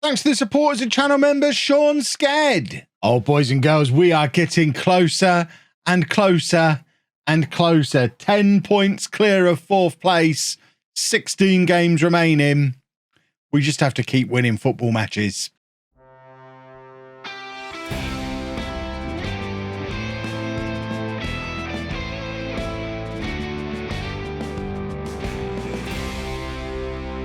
Thanks to the supporters and channel members, Sean Sked. Oh, boys and girls, we are getting closer and closer and closer. 10 points clear of 4th place, 16 games remaining. We just have to keep winning football matches.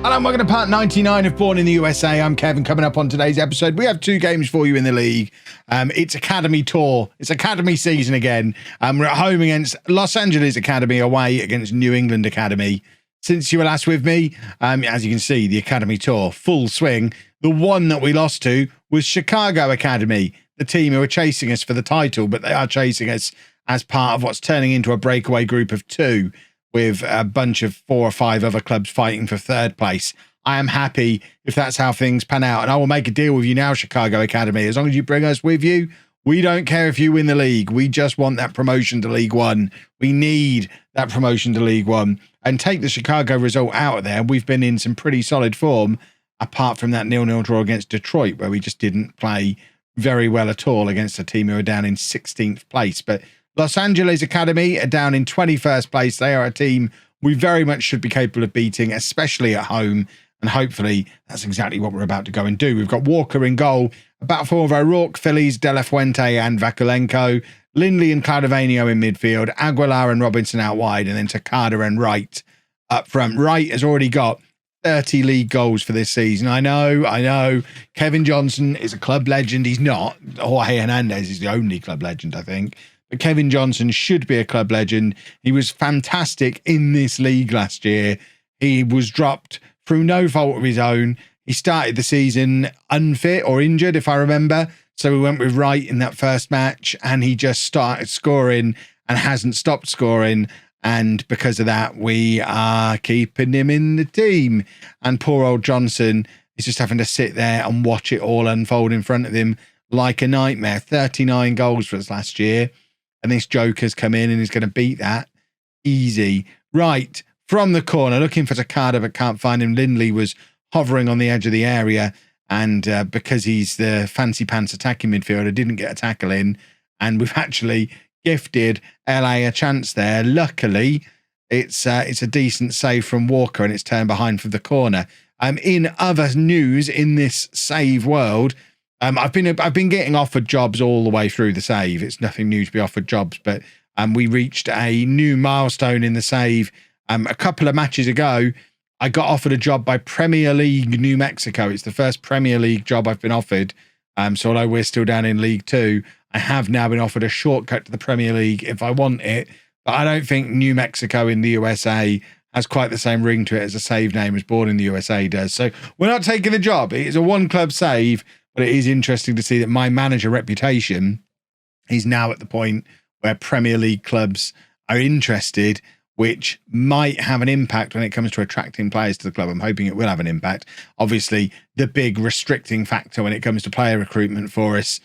Hello and welcome to part 99 of Bourne in the USA. I'm Kevin. Coming up on today's episode, we have 2 games for you in the league. It's Academy Tour. It's Academy season again. We're at home against Los Angeles Academy, away against New England Academy. Since you were last with me, as you can see, the Academy Tour, full swing. The one that we lost to was Chicago Academy, the team who are chasing us for the title, but they are chasing us as part of what's turning into a breakaway group of 2. With a bunch of 4 or 5 other clubs fighting for 3rd place. I am happy if that's how things pan out. And I will make a deal with you now, Chicago Academy. As long as you bring us with you, we don't care if you win the league. We just want that promotion to League One. We need that promotion to League One. And take the Chicago result out of there. We've been in some pretty solid form, apart from that 0-0 draw against Detroit, where we just didn't play very well at all against a team who are down in 16th place. But Los Angeles Academy are down in 21st place. They are a team we very much should be capable of beating, especially at home. And hopefully that's exactly what we're about to go and do. We've got Walker in goal, about 4 of O'Rourke, Phillies, De La Fuente and Vakulenko, Lindley and Claudevanio in midfield, Aguilar and Robinson out wide, and then Takada and Wright up front. Wright has already got 30 league goals for this season. I know. Kevin Johnson is a club legend. He's not. Jorge Hernandez is the only club legend, I think. But Kevin Johnson should be a club legend. He was fantastic in this league last year. He was dropped through no fault of his own. He started the season unfit or injured, if I remember. So we went with Wright in that first match, and he just started scoring and hasn't stopped scoring. And because of that, we are keeping him in the team. And poor old Johnson is just having to sit there and watch it all unfold in front of him like a nightmare. 39 goals for us last year. And this Joker's come in and he's going to beat that easy. Right, from the corner, looking for Takada, but can't find him. Lindley was hovering on the edge of the area. And because he's the fancy pants attacking midfielder, didn't get a tackle in. And we've actually gifted LA a chance there. Luckily, it's a decent save from Walker and it's turned behind for the corner. In other news in this save world, I've been getting offered jobs all the way through the save. It's nothing new to be offered jobs, but we reached a new milestone in the save. A couple of matches ago, I got offered a job by Premier League New Mexico. It's the first Premier League job I've been offered. So although we're still down in League 2, I have now been offered a shortcut to the Premier League if I want it. But I don't think New Mexico in the USA has quite the same ring to it as a save name as Bourne in the USA does. So we're not taking the job. It is a 1-club save. But it is interesting to see that my manager reputation is now at the point where Premier League clubs are interested, which might have an impact when it comes to attracting players to the club. I'm hoping it will have an impact. Obviously, the big restricting factor when it comes to player recruitment for us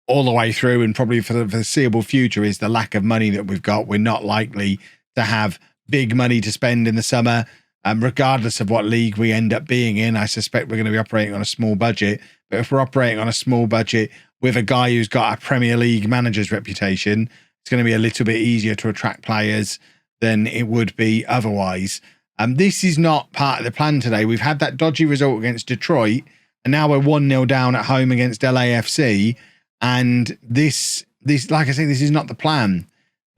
all the way through and probably for the foreseeable future is the lack of money that we've got. We're not likely to have big money to spend in the summer. Regardless of what league we end up being in, I suspect we're going to be operating on a small budget. But if we're operating on a small budget with a guy who's got a Premier League manager's reputation, it's going to be a little bit easier to attract players than it would be otherwise. This is not part of the plan today. We've had that dodgy result against Detroit, and now we're 1-0 down at home against LAFC. And this, like I say, this is not the plan.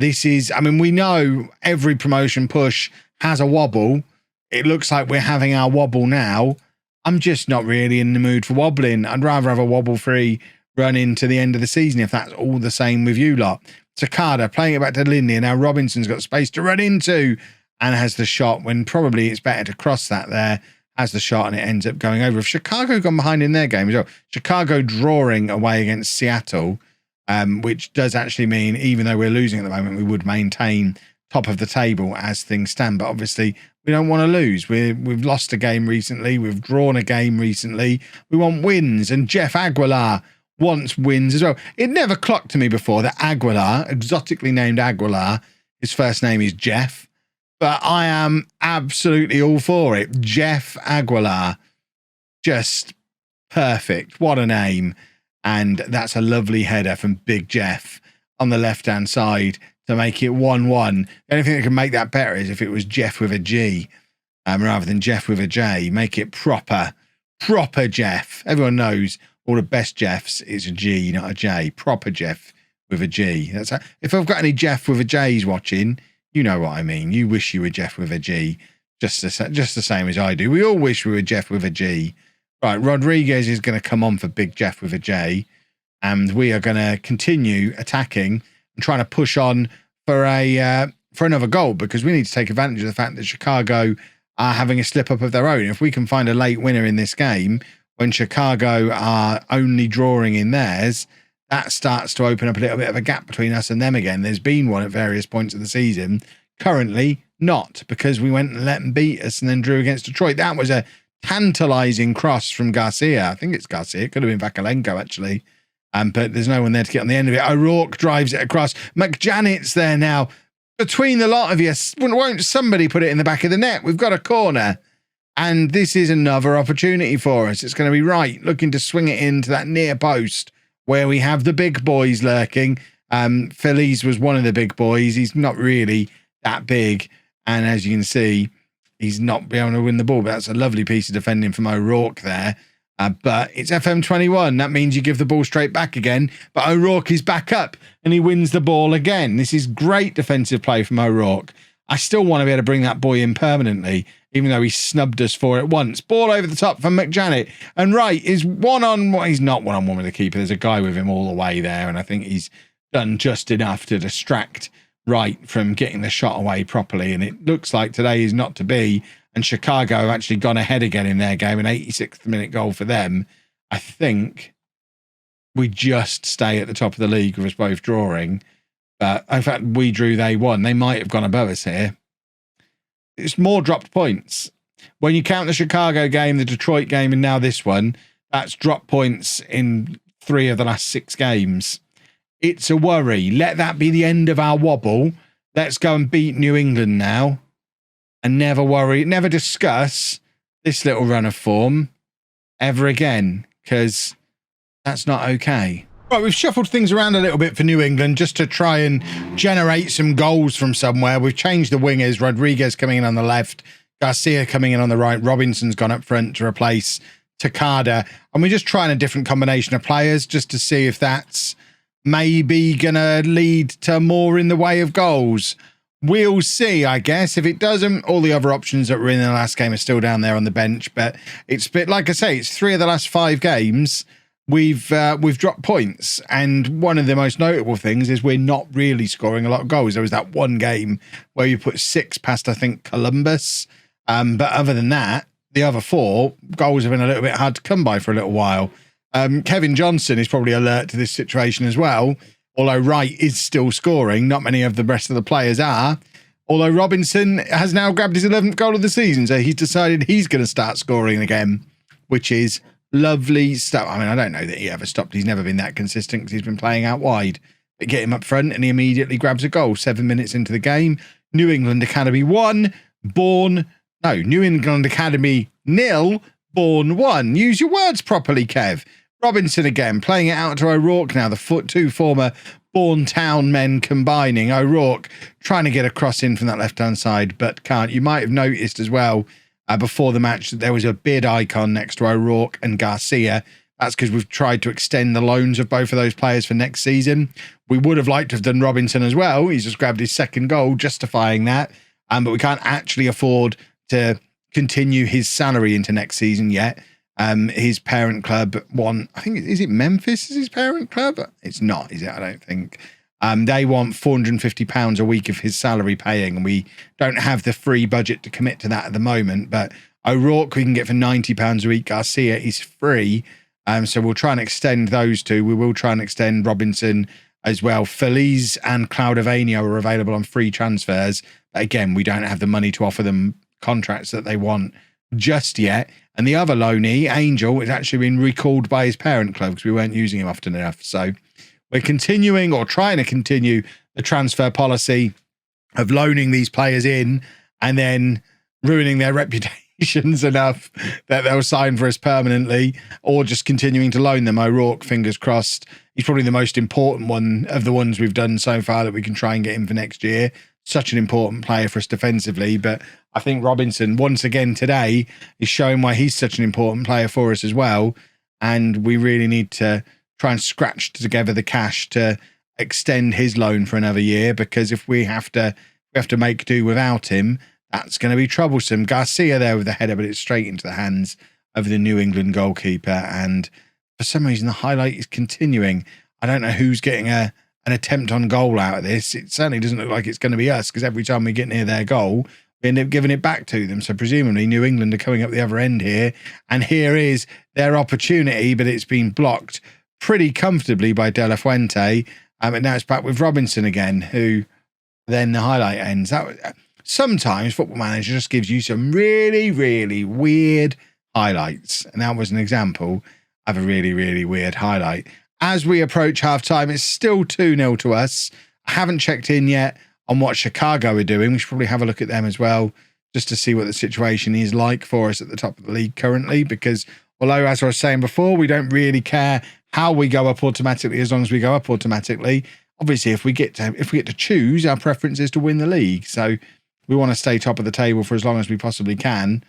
This is, we know every promotion push has a wobble. It looks like we're having our wobble now. I'm just not really in the mood for wobbling. I'd rather have a wobble-free run into the end of the season if that's all the same with you lot. Takada playing it back to Lindley, and now Robinson's got space to run into and has the shot when probably it's better to cross that there. Has the shot and it ends up going over. If Chicago gone behind in their game as well, Chicago drawing away against Seattle, which does actually mean even though we're losing at the moment, we would maintain top of the table as things stand. But obviously, we don't want to lose. We've lost a game recently. We've drawn a game recently. We want wins. And Jeff Aguilar wants wins as well. It never clocked to me before that Aguilar, exotically named Aguilar, his first name is Jeff. But I am absolutely all for it. Jeff Aguilar. Just Perfect. What a name. And that's a lovely header from Big Jeff on the left-hand side to make it 1-1. The only thing that can make that better is if it was Jeff with a G rather than Jeff with a J. Make it proper Jeff. Everyone knows all the best Jeffs is a G, not a J. Proper Jeff with a G. If I've got any Jeff with a J's watching, you know what I mean. You wish you were Jeff with a G, just the same as I do. We all wish we were Jeff with a G. Right, Rodriguez is going to come on for Big Jeff with a J, and we are going to continue attacking and trying to push on for another goal, because we need to take advantage of the fact that Chicago are having a slip up of their own. If we can find a late winner in this game when Chicago are only drawing in theirs, that starts to open up a little bit of a gap between us and them again. There's been one at various points of the season. Currently, not, because we went and let them beat us and then drew against Detroit. That was a tantalizing cross from Garcia. I think it's Garcia. It could have been Vakalenko, actually. But there's no one there to get on the end of it. O'Rourke drives it across. McJanet's there now. Between the lot of you, won't somebody put it in the back of the net? We've got a corner. And this is another opportunity for us. It's going to be right, looking to swing it into that near post where we have the big boys lurking. Feliz was one of the big boys. He's not really that big. And as you can see, he's not be able to win the ball, but that's a lovely piece of defending from O'Rourke there. But it's FM21. That means you give the ball straight back again. But O'Rourke is back up and he wins the ball again. This is great defensive play from O'Rourke. I still want to be able to bring that boy in permanently, even though he snubbed us for it once. Ball over the top from McJanet. And Wright is one-on-one. He's not one-on-one with the keeper. There's a guy with him all the way there. And I think he's done just enough to distract Wright from getting the shot away properly. And it looks like today is not to be. And Chicago have actually gone ahead again in their game. An 86th minute goal for them. I think we just stay at the top of the league with us both drawing. But in fact, we drew, they won. They might have gone above us here. It's more dropped points. When you count the Chicago game, the Detroit game, and now this one, that's dropped points in 3 of the last 6 games. It's a worry. Let that be the end of our wobble. Let's go and beat New England now. And never worry, never discuss this little run of form ever again, because that's not okay. Right, we've shuffled things around a little bit for New England just to try and generate some goals from somewhere. We've changed the wingers. Rodriguez coming in on the left, Garcia coming in on the right. Robinson's gone up front to replace Takada. And we're just trying a different combination of players just to see if that's maybe going to lead to more in the way of goals. We'll see, I guess. If it doesn't, all the other options that were in the last game are still down there on the bench. But it's a bit, like I say, it's 3 of the last 5 games. We've dropped points, and one of the most notable things is we're not really scoring a lot of goals. There was that one game where you put 6 past, I think, Columbus. But other than that, the other 4 goals have been a little bit hard to come by for a little while. Kevin Johnson is probably alert to this situation as well. Although Wright is still scoring, not many of the rest of the players are. Although Robinson has now grabbed his 11th goal of the season, so he's decided he's going to start scoring again, which is lovely stuff. I mean, I don't know that he ever stopped. He's never been that consistent because he's been playing out wide. But get him up front and he immediately grabs a goal. 7 minutes into the game. New England Academy 1, New England Academy 0, Bourne 1. Use your words properly, Kev. Robinson again, playing it out to O'Rourke now. The 2 former Bourne Town men combining. O'Rourke trying to get a cross in from that left-hand side, but can't. You might have noticed as well before the match that there was a beard icon next to O'Rourke and Garcia. That's because we've tried to extend the loans of both of those players for next season. We would have liked to have done Robinson as well. He's just grabbed his 2nd goal, justifying that. But we can't actually afford to continue his salary into next season yet. His parent club want, I think, is it Memphis is his parent club? It's not, is it? I don't think. They want £450 a week of his salary paying, and we don't have the free budget to commit to that at the moment. But O'Rourke we can get for £90 a week. Garcia is free. So we'll try and extend those 2. We will try and extend Robinson as well. Feliz and Cloudavania are available on free transfers. But again, we don't have the money to offer them contracts that they want just yet. And the other loanee, Angel, has actually been recalled by his parent club because we weren't using him often enough. So we're continuing, or trying to continue, the transfer policy of loaning these players in and then ruining their reputation expectations enough that they'll sign for us permanently, or just continuing to loan them. O'Rourke, fingers crossed. He's probably the most important one of the ones we've done so far that we can try and get in for next year. Such an important player for us defensively. But I think Robinson, once again today, is showing why he's such an important player for us as well. And we really need to try and scratch together the cash to extend his loan for another year, because if we have to make do without him, that's going to be troublesome. Garcia there with the header, but it's straight into the hands of the New England goalkeeper. And for some reason, the highlight is continuing. I don't know who's getting an attempt on goal out of this. It certainly doesn't look like it's going to be us, because every time we get near their goal, we end up giving it back to them. So presumably New England are coming up the other end here. And here is their opportunity, but it's been blocked pretty comfortably by De La Fuente. And now it's back with Robinson again, who then the highlight ends. Sometimes Football Manager just gives you some really, really weird highlights. And that was an example of a really, really weird highlight. As we approach half-time, it's still 2-0 to us. I haven't checked in yet on what Chicago are doing. We should probably have a look at them as well, just to see what the situation is like for us at the top of the league currently. Because although, as I was saying before, we don't really care how we go up automatically as long as we go up automatically. Obviously, if we get to choose, our preference is to win the league. So we want to stay top of the table for as long as we possibly can.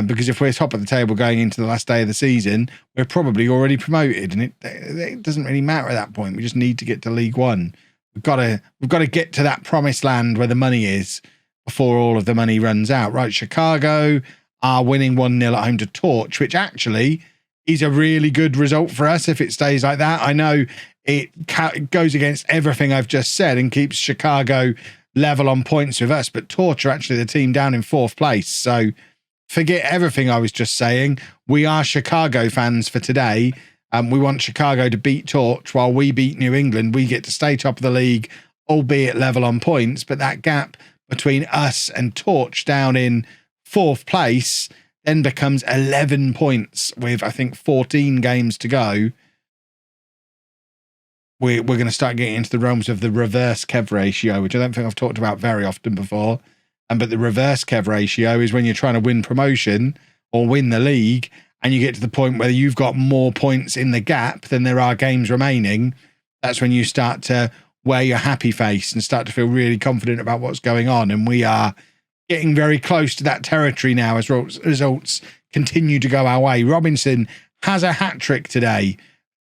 Because if we're top of the table going into the last day of the season, we're probably already promoted, and it doesn't really matter at that point. We just need to get to League One. We've got to get to that promised land where the money is before all of the money runs out. Right, Chicago are winning 1-0 at home to Torch, which actually is a really good result for us if it stays like that. I know it goes against everything I've just said and keeps Chicago level on points with us, but Torch are actually the team down in 4th place. So forget everything I was just saying. We are Chicago fans for today. We want Chicago to beat Torch while we beat New England. We get to stay top of the league, albeit level on points, but that gap between us and Torch down in 4th place then becomes 11 points with, I think, 14 games to go. We're going to start getting into the realms of the reverse Kev ratio, which I don't think I've talked about very often before. But the reverse Kev ratio is when you're trying to win promotion or win the league, and you get to the point where you've got more points in the gap than there are games remaining. That's when you start to wear your happy face and start to feel really confident about what's going on. And we are getting very close to that territory now as results continue to go our way. Robinson has a hat-trick today.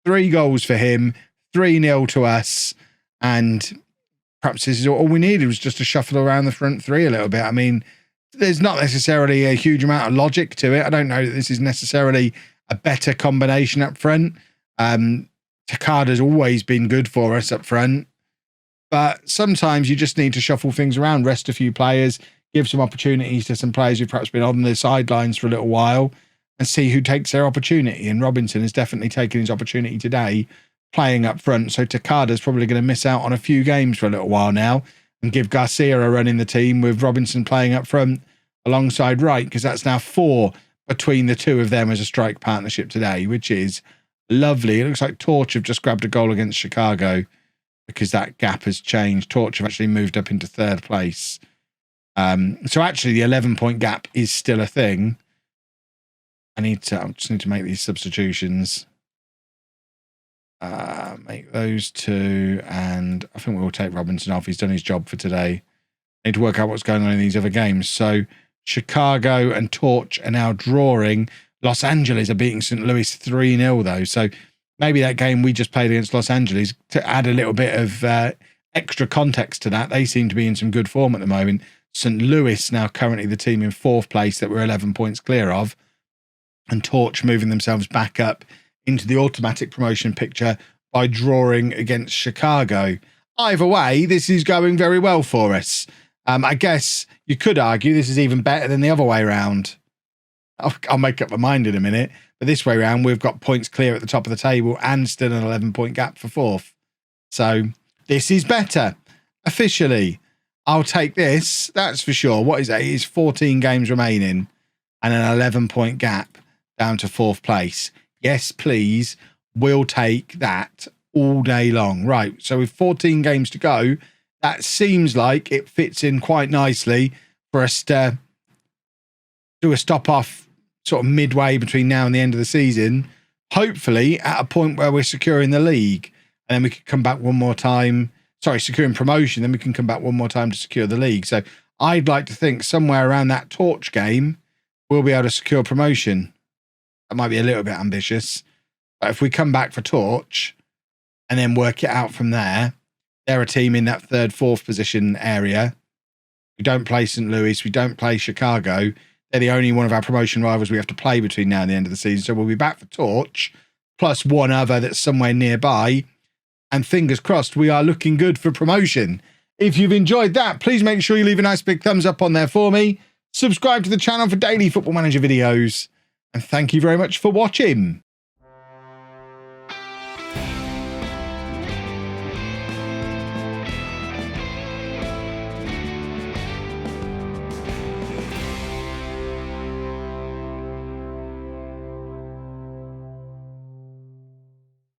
3 goals for him, 3-0 to us, and perhaps this is all we needed was just to shuffle around the front three a little bit. I mean, there's not necessarily a huge amount of logic to it. I don't know that this is necessarily a better combination up front. Takada's always been good for us up front, but sometimes you just need to shuffle things around, rest a few players, give some opportunities to some players who've perhaps been on the sidelines for a little while, and see who takes their opportunity. And Robinson has definitely taken his opportunity today, playing up front. So Takada's probably going to miss out on a few games for a little while now and give Garcia a run in the team with Robinson playing up front alongside Wright, because that's now 4 between the two of them as a strike partnership today, which is lovely. It looks like Torch have just grabbed a goal against Chicago because that gap has changed. Torch have actually moved up into 3rd place. So actually the 11-point gap is still a thing. I just need to make these substitutions. Make those 2, and I think we'll take Robinson off. He's done his job for today. I need to work out what's going on in these other games. So Chicago and Torch are now drawing. Los Angeles are beating St. Louis 3-0 though. So maybe that game we just played against Los Angeles, to add a little bit of extra context to that, they seem to be in some good form at the moment. St. Louis now currently the team in 4th place that we're 11 points clear of, and Torch moving themselves back up into the automatic promotion picture by drawing against Chicago. Either way, this is going very well for us. I guess you could argue this is even better than the other way around. I'll make up my mind in a minute. But this way around, we've got points clear at the top of the table and still an 11-point gap for 4th. So this is better. Officially, I'll take this. That's for sure. What is that? It is 14 games remaining and an 11-point gap down to 4th place. Yes, please. We'll take that all day long. Right. So with 14 games to go, that seems like it fits in quite nicely for us to do a stop off sort of midway between now and the end of the season, hopefully at a point where we're securing the league, and then we could come back one more time. Sorry, securing promotion, then we can come back one more time to secure the league. So I'd like to think somewhere around that Torch game, we'll be able to secure promotion. That might be a little bit ambitious, but if we come back for Torch and then work it out from there, they're a team in that third, fourth position area. We don't play St. Louis. We don't play Chicago. They're the only one of our promotion rivals we have to play between now and the end of the season. So we'll be back for Torch, plus one other that's somewhere nearby. And fingers crossed, we are looking good for promotion. If you've enjoyed that, please make sure you leave a nice big thumbs up on there for me. Subscribe to the channel for daily Football Manager videos. And thank you very much for watching.